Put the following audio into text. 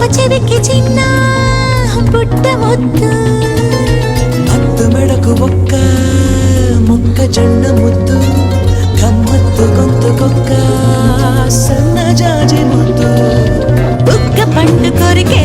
చెవికి చిన్న పుట్ట ముద్దు హత్తు మెడకు ఒక్క ముక్క జొన్న ముద్దు గమ్మత్తు గొంతుకొక్క సన్న జాజి ముద్దు బుగ్గ పండు కొరికే